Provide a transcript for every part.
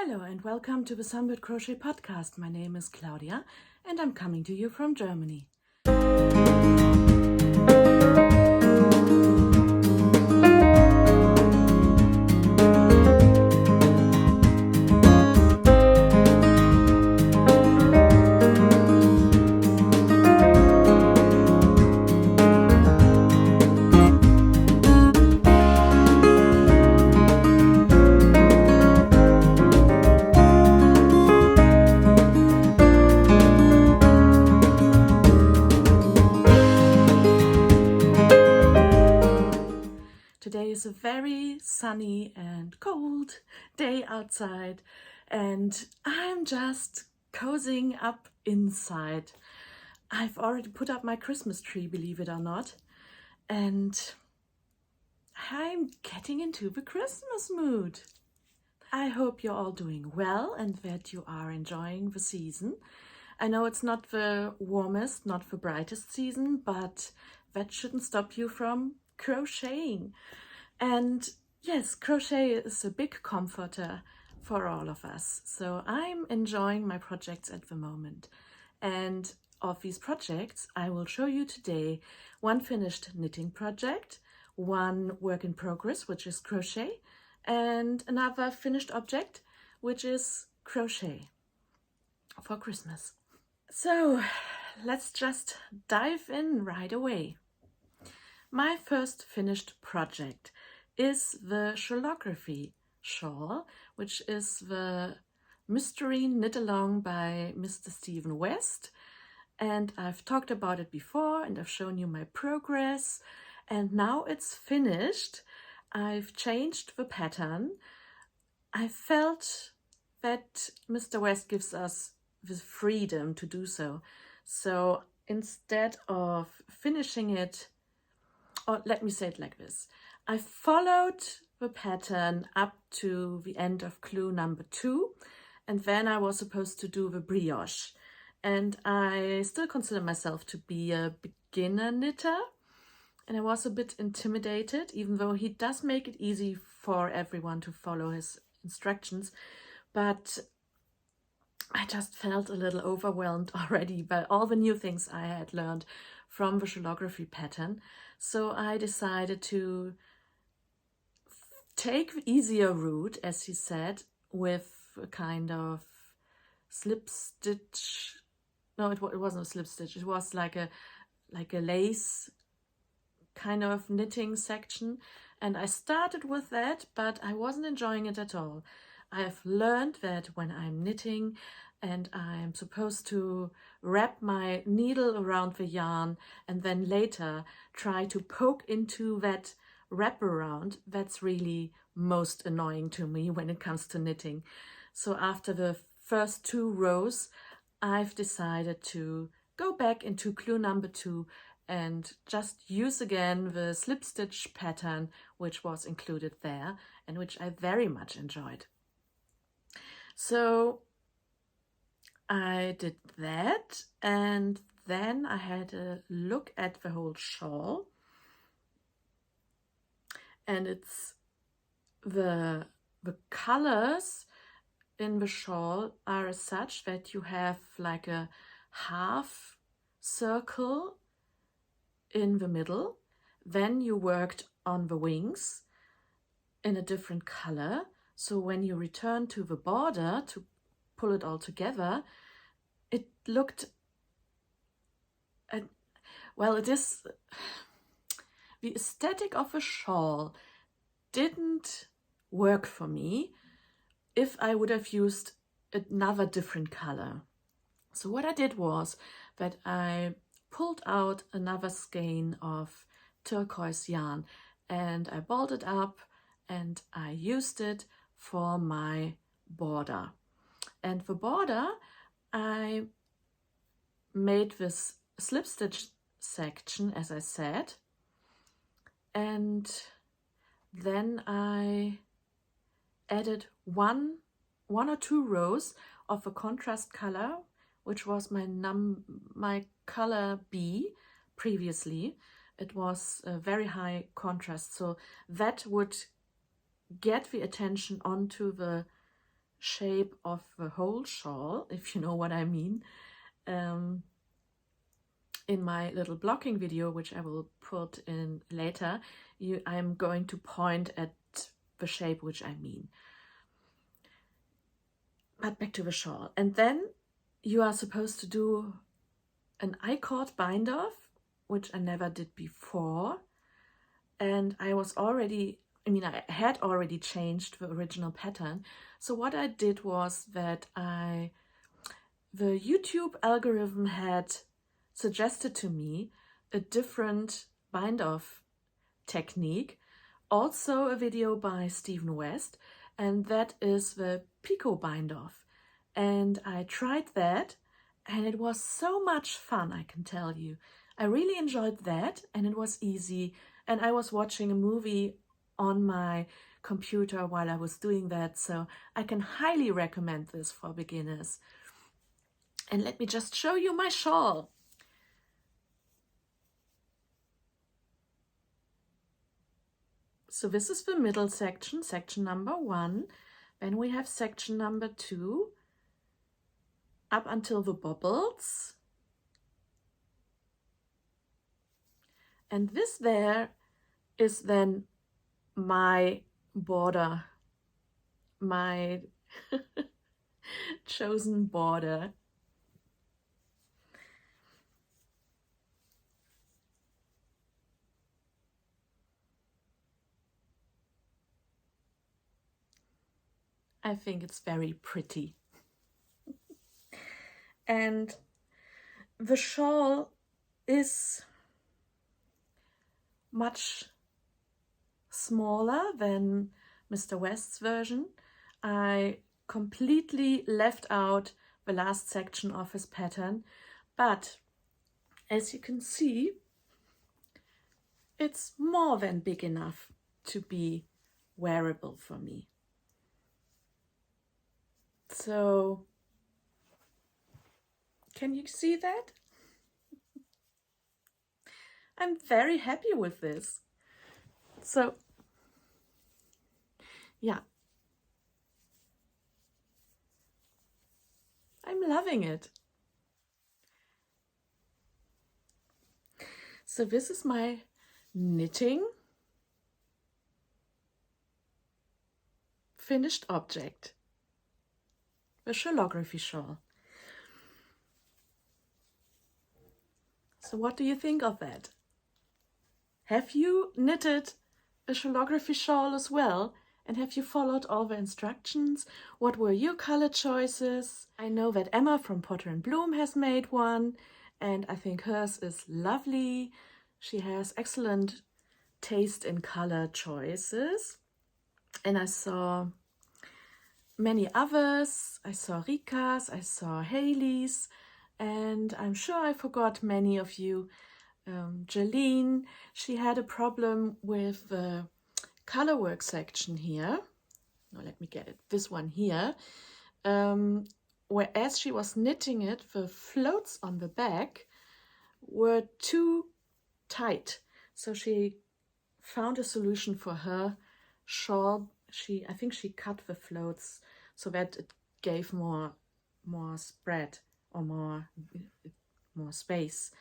Hello and welcome to the Sunbirdcrochet Podcast. My name is Claudia and I'm coming to you from Germany. Today is a very sunny and cold day outside and I'm just cozying up inside. I've already put up my Christmas tree, believe it or not, and I'm getting into the Christmas mood. I hope you're all doing well and that you are enjoying the season. I know it's not the warmest, not the brightest season, but that shouldn't stop you from crocheting. And yes, crochet is a big comforter for all of us. So I'm enjoying my projects at the moment. And of these projects, I will show you today one finished knitting project, one work in progress, which is crochet, and another finished object, which is crochet for Christmas. So let's just dive in right away. My first finished project is the Shawlography Shawl, which is the mystery knit along by Mr. Stephen West. And I've talked about it before and I've shown you my progress. And now it's finished. I've changed the pattern. I felt that Mr. West gives us the freedom to do so. So instead of finishing it, or let me say it like this. I followed the pattern up to the end of clue number 2, and then I was supposed to do the brioche. And I still consider myself to be a beginner knitter, and I was a bit intimidated, even though he does make it easy for everyone to follow his instructions. But I just felt a little overwhelmed already by all the new things I had learned from the Shawlography pattern. So I decided to take the easier route, as he said, with a kind of slip stitch. No, it wasn't a slip stitch. It was like a lace kind of knitting section. And I started with that, but I wasn't enjoying it at all. I have learned that when I'm knitting and I'm supposed to wrap my needle around the yarn and then later try to poke into that wraparound, that's really most annoying to me when it comes to knitting. So after the first 2 rows, I've decided to go back into clue number 2 and just use again the slip stitch pattern which was included there and which I very much enjoyed. So I did that, and then I had a look at the whole shawl, and it's the colors in the shawl are as such that you have like a half circle in the middle. Then you worked on the wings in a different color. So when you return to the border to pull it all together, it looked, well, it is, the aesthetic of a shawl didn't work for me if I would have used another different color. So what I did was that I pulled out another skein of turquoise yarn and I balled it up and I used it for my border. And the border, I made this slip stitch section, as I said, and then I added one or two rows of a contrast color, which was my color B previously. It was a very high contrast, so that would get the attention onto the shape of the whole shawl, if you know what I mean, in my little blocking video, which I will put in later. I'm going to point at the shape which I mean. But back to the shawl. And then you are supposed to do an I-cord bind off, which I never did before. And I had already changed the original pattern. So what I did was that the YouTube algorithm had suggested to me a different bind off technique, also a video by Stephen West, and that is the Pico bind off. And I tried that, and it was so much fun, I can tell you. I really enjoyed that, and it was easy. And I was watching a movie on my computer while I was doing that, so I can highly recommend this for beginners. And let me just show you my shawl. So this is the middle section, section number 1. Then we have section number 2, up until the bubbles. And this there is then my border, my chosen border. I think it's very pretty. And the shawl is much smaller than Mr. West's version. I completely left out the last section of his pattern, but as you can see, it's more than big enough to be wearable for me. So, can you see that? I'm very happy with this. So, yeah. I'm loving it. So this is my knitting finished object, the Shawlography Shawl. So what do you think of that? Have you knitted a Shawlography shawl as well? And have you followed all the instructions? What were your color choices? I know that Emma from Potter and Bloom has made one, and I think hers is lovely. She has excellent taste in color choices. And I saw many others. I saw Rika's, I saw Haley's, and I'm sure I forgot many of you. Jeline, she had a problem with the color work section here. Now let me get it. This one here. Whereas she was knitting it, the floats on the back were too tight. So she found a solution for her shawl. I think she cut the floats so that it gave more spread or more space,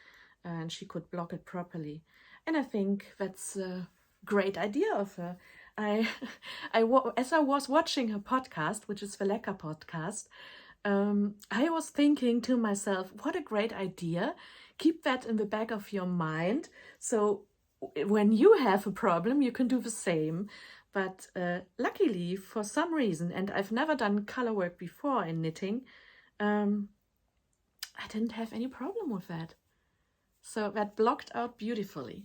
and she could block it properly. And I think that's a great idea of her. As I was watching her podcast, which is the Lecker podcast, I was thinking to myself, what a great idea. Keep that in the back of your mind. So when you have a problem, you can do the same. But luckily, for some reason, and I've never done color work before in knitting, I didn't have any problem with that. So that blocked out beautifully.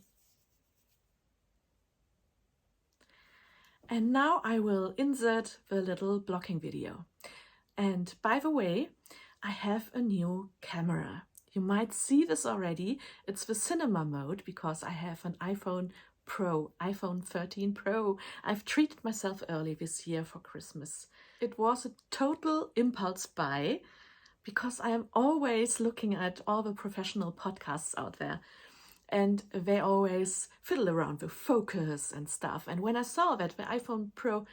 And now I will insert the little blocking video. And by the way, I have a new camera. You might see this already. It's the cinema mode because I have an iPhone 13 Pro. I've treated myself early this year for Christmas. It was a total impulse buy because I am always looking at all the professional podcasts out there, and they always fiddle around with focus and stuff. And when I saw that the iPhone Pro,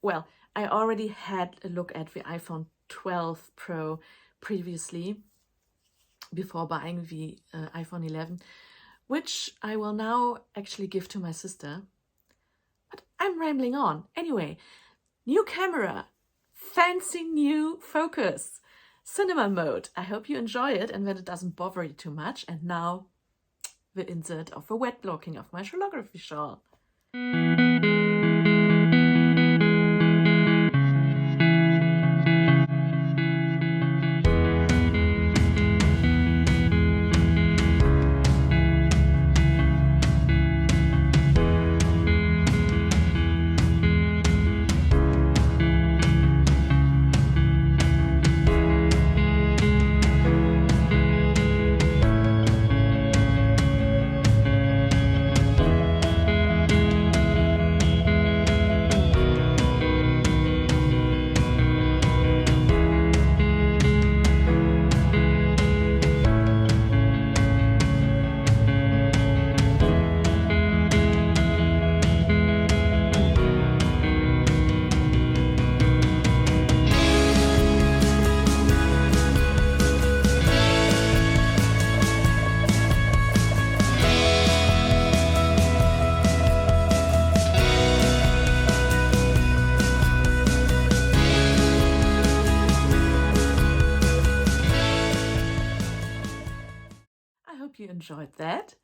well, I already had a look at the iPhone 12 Pro previously, before buying the iPhone 11, which I will now actually give to my sister. But I'm rambling on. Anyway, new camera, fancy new focus, cinema mode. I hope you enjoy it and that it doesn't bother you too much. And now the insert of the wet blocking of my Shawlography shawl. You enjoyed that.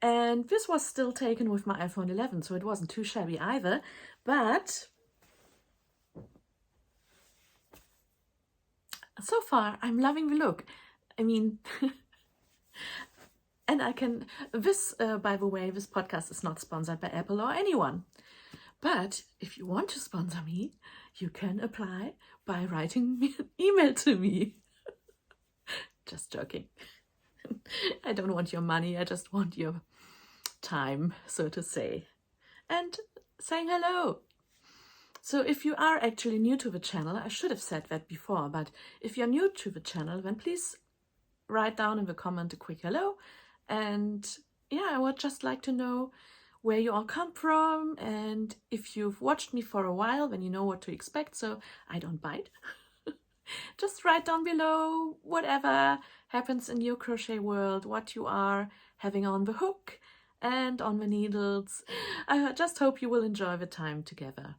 And this was still taken with my iPhone 11, so it wasn't too shabby either. But so far, I'm loving the look. I mean, and I can, this, by the way, this podcast is not sponsored by Apple or anyone. But if you want to sponsor me, you can apply by writing me an email to me. Just joking. I don't want your money, I just want your time, so to say, and saying hello. So if you are actually new to the channel, I should have said that before, but if you're new to the channel, then please write down in the comment a quick hello. And yeah, I would just like to know where you all come from, and if you've watched me for a while, then you know what to expect, so I don't bite. Just write down below whatever happens in your crochet world, what you are having on the hook and on the needles. I just hope you will enjoy the time together.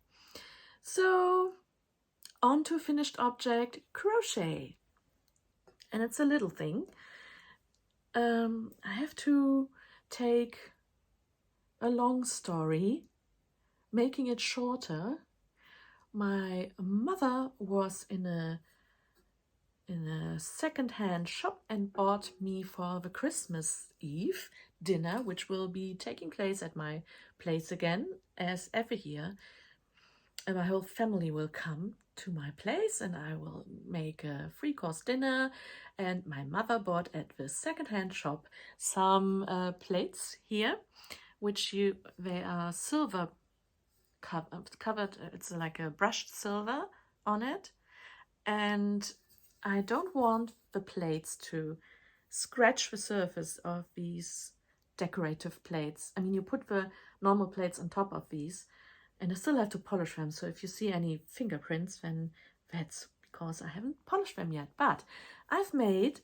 So, on to finished object, crochet. And it's a little thing. I have to take a long story, making it shorter. My mother was in a second-hand shop and bought me for the Christmas Eve dinner, which will be taking place at my place again, as every year. And my whole family will come to my place and I will make a 3-course dinner. And my mother bought at the second-hand shop some plates here, which they are silver covered. It's like a brushed silver on it. And I don't want the plates to scratch the surface of these decorative plates. I mean, you put the normal plates on top of these and I still have to polish them. So if you see any fingerprints, then that's because I haven't polished them yet. But I've made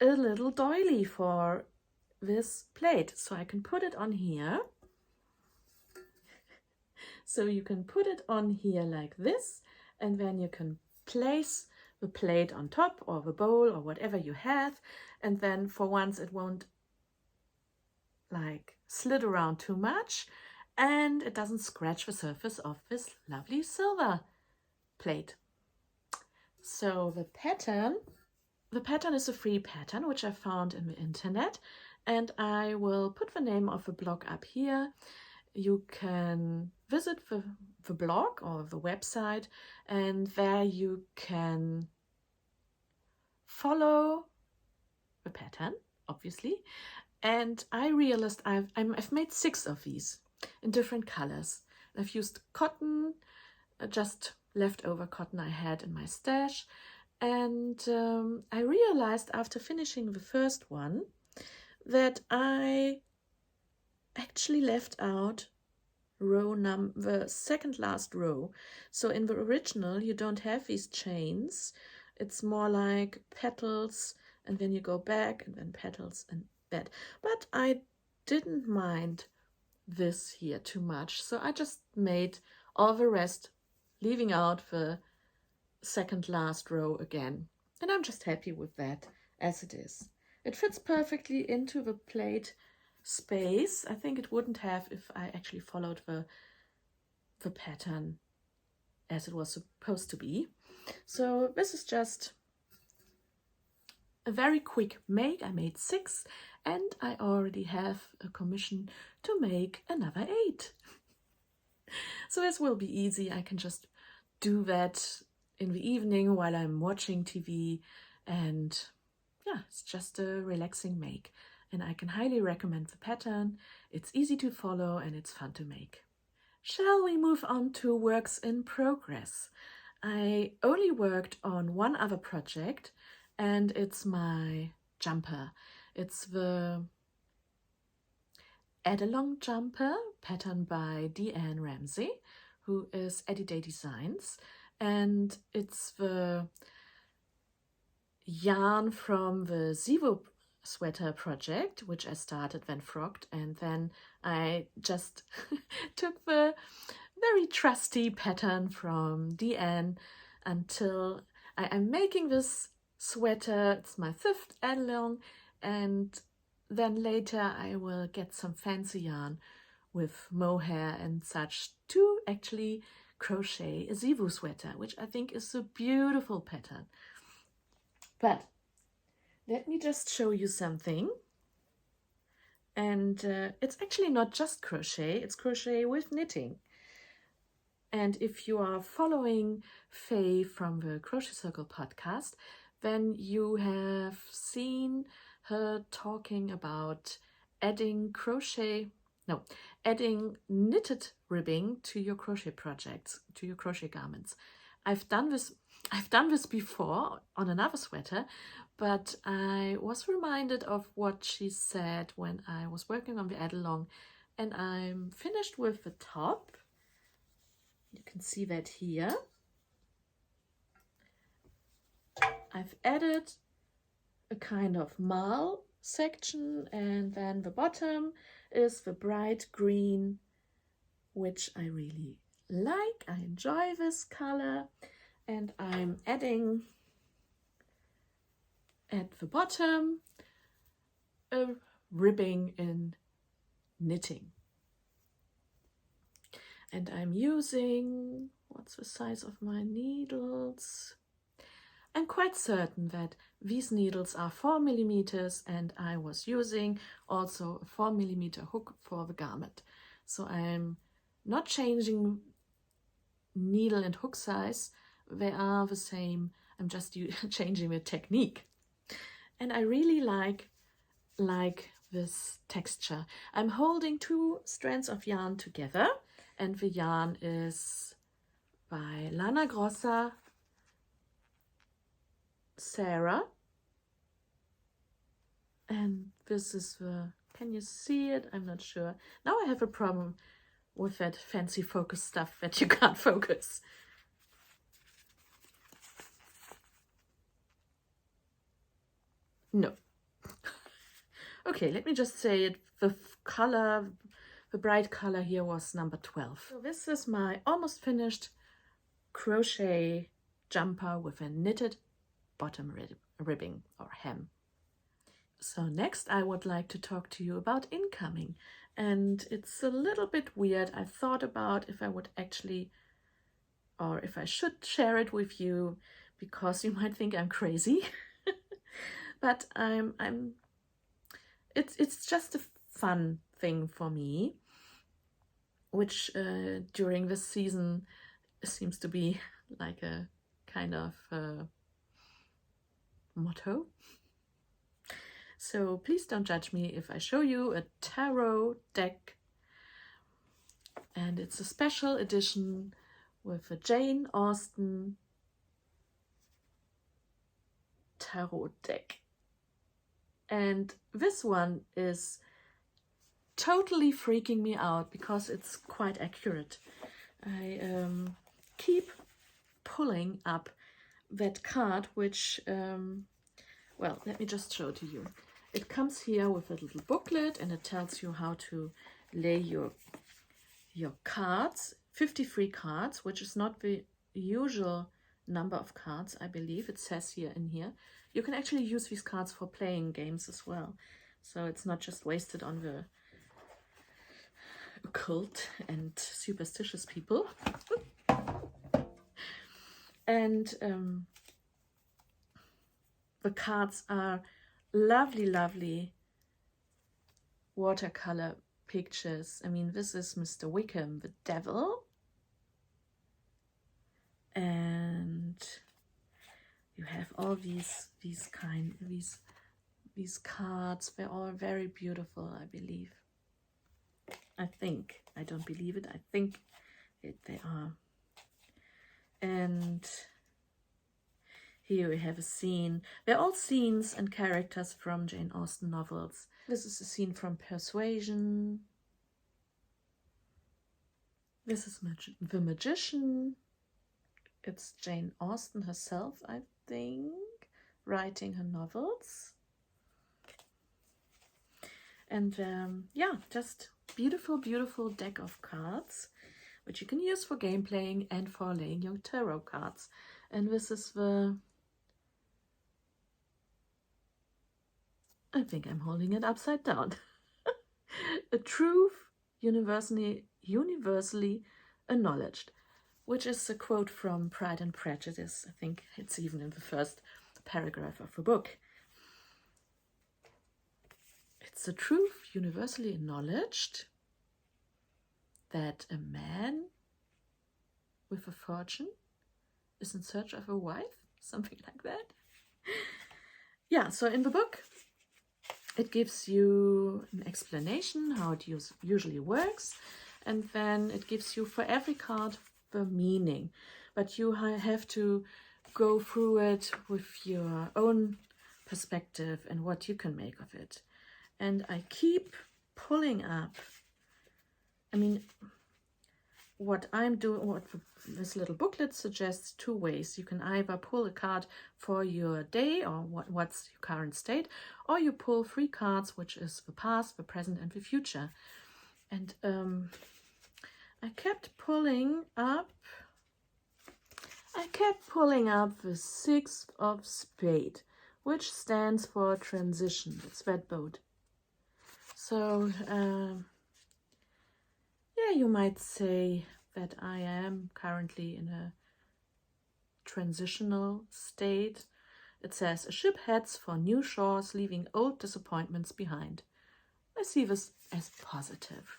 a little doily for this plate. So I can put it on here. So you can put it on here like this, and then you can place the plate on top or the bowl or whatever you have, and then for once it won't like slid around too much and it doesn't scratch the surface of this lovely silver plate. So the pattern is a free pattern which I found in the internet, and I will put the name of the blog up here. You can visit the blog or the website, and there you can follow the pattern, obviously. And I realized I've made 6 of these in different colors. I've used cotton, just leftover cotton I had in my stash. And I realized after finishing the first one that I actually left out the second last row. So in the original you don't have these chains. It's more like petals, and then you go back and then petals and that. But I didn't mind this here too much, so I just made all the rest, leaving out the second last row again, and I'm just happy with that as it is. It fits perfectly into the plate space. I think it wouldn't have if I actually followed the pattern as it was supposed to be. So this is just a very quick make. I made 6 and I already have a commission to make another 8. So this will be easy. I can just do that in the evening while I'm watching TV, and yeah, it's just a relaxing make. And I can highly recommend the pattern. It's easy to follow and it's fun to make. Shall we move on to works in progress? I only worked on one other project, and it's my jumper. It's the Adelong jumper, patterned by Deanne Ramsey, who is Eddie Day Designs, and it's the yarn from the Zivo sweater project, which I started when frogged, and then I just took the very trusty pattern from Deanne until I'm making this sweater. It's my 5th Adelong, and then later I will get some fancy yarn with mohair and such to actually crochet a Zivu sweater, which I think is a beautiful pattern. But let me just show you something. And it's actually not just crochet, it's crochet with knitting. And if you are following Faye from the Crochet Circle podcast, then you have seen her talking about adding knitted ribbing to your crochet projects, to your crochet garments. I've done this before on another sweater, but I was reminded of what she said when I was working on the Adelong, and I'm finished with the top. You can see that here. I've added a kind of marl section, and then the bottom is the bright green, which I really like. I enjoy this color, and I'm adding at the bottom a ribbing in knitting. And I'm using, what's the size of my needles? I'm quite certain that these needles are 4 millimeters, and I was using also a 4 millimeter hook for the garment. So I'm not changing needle and hook size. They are the same. I'm just changing the technique. And I really like this texture. I'm holding 2 strands of yarn together, and the yarn is by Lana Grossa Sarah, and this is the, can you see it? I'm not sure. Now I have a problem with that fancy focus stuff that you can't focus. No. Okay, let me just say it. The color, the bright color here was number 12. So this is my almost finished crochet jumper with a knitted bottom ribbing or hem. So next I would like to talk to you about incoming, and it's a little bit weird. I thought about if I would actually, or if I should share it with you, because you might think I'm crazy. But it's just a fun thing for me, which during this season seems to be like a kind of motto. So please don't judge me if I show you a tarot deck, and it's a special edition with a Jane Austen tarot deck. And this one is totally freaking me out because it's quite accurate. I keep pulling up that card, which, well, let me just show to you. It comes here with a little booklet and it tells you how to lay your cards, 53 cards, which is not the usual number of cards, I believe. It says here in here. You can actually use these cards for playing games as well. So it's not just wasted on the occult and superstitious people. And the cards are lovely, lovely watercolor pictures. I mean, this is Mr. Wickham, the devil. And you have all these cards. They're all very beautiful, I believe. I think. I don't believe it. I think they are. And here we have a scene. They're all scenes and characters from Jane Austen novels. This is a scene from Persuasion. This is The Magician. It's Jane Austen herself, I think, writing her novels. And yeah, just beautiful, beautiful deck of cards, which you can use for game playing and for laying your tarot cards. And this is I think I'm holding it upside down. A truth universally acknowledged, which is a quote from Pride and Prejudice. I think it's even in the first paragraph of the book. It's a truth universally acknowledged that a man with a fortune is in search of a wife, something like that. Yeah, so in the book, it gives you an explanation how it usually works, and then it gives you for every card the meaning. But you have to go through it with your own perspective and what you can make of it. And I keep pulling up. I mean, what I'm doing, what this little booklet suggests, two ways. You can either pull a card for your day or what's your current state, or you pull 3 cards, which is the past, the present, and the future. And I kept pulling up the 6 of Spades, which stands for transition. It's that boat. So, yeah, you might say that I am currently in a transitional state. It says, a ship heads for new shores, leaving old disappointments behind. I see this as positive.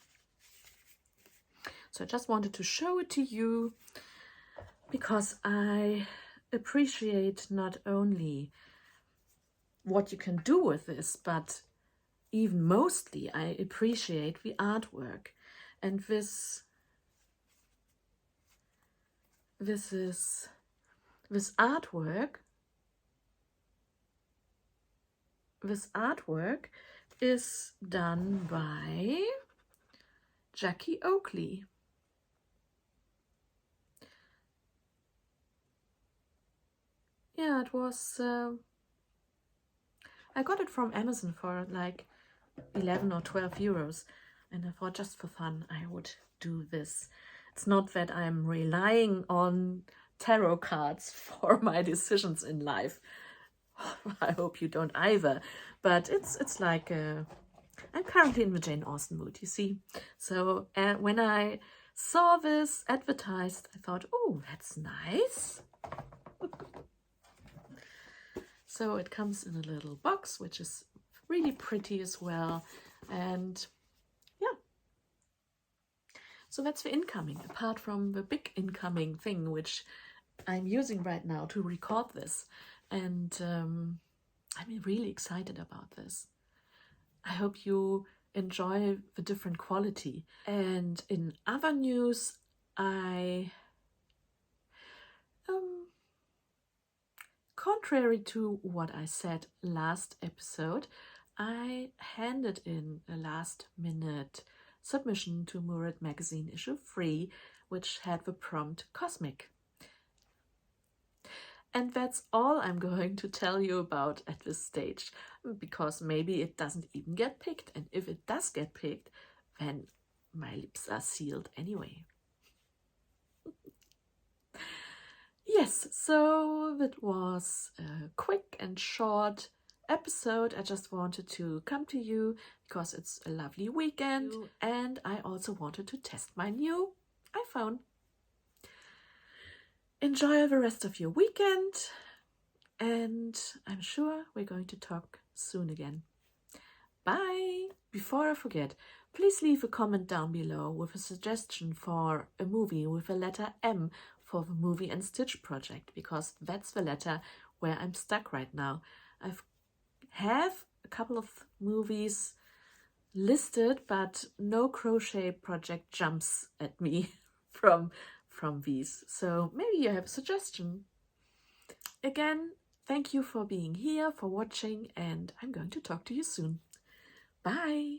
So I just wanted to show it to you because I appreciate not only what you can do with this, but even mostly I appreciate the artwork. And this artwork is done by Jacqui Oakley. Yeah, it was I got it from Amazon for like 11 or 12 euros, and I thought just for fun I would do this. It's not that I'm relying on tarot cards for my decisions in life. I hope you don't either, but it's like I'm currently in the Jane Austen mood, you see. So when I saw this advertised, I thought, oh, that's nice. So it comes in a little box, which is really pretty as well. And yeah, so that's the incoming, apart from the big incoming thing, which I'm using right now to record this. And I'm really excited about this. I hope you enjoy the different quality. And in other news, contrary to what I said last episode, I handed in a last-minute submission to Murad magazine issue 3, which had the prompt Cosmic. And that's all I'm going to tell you about at this stage, because maybe it doesn't even get picked, and if it does get picked, then my lips are sealed anyway. Yes, so that was a quick and short episode. I just wanted to come to you because it's a lovely weekend, and I also wanted to test my new iPhone. Enjoy the rest of your weekend, and I'm sure we're going to talk soon again. Bye! Before I forget, please leave a comment down below with a suggestion for a movie with the letter M for the Movie and Stitch project, because that's the letter where I'm stuck right now. I have a couple of movies listed, but no crochet project jumps at me from these. So maybe you have a suggestion. Again, thank you for being here, for watching, and I'm going to talk to you soon. Bye!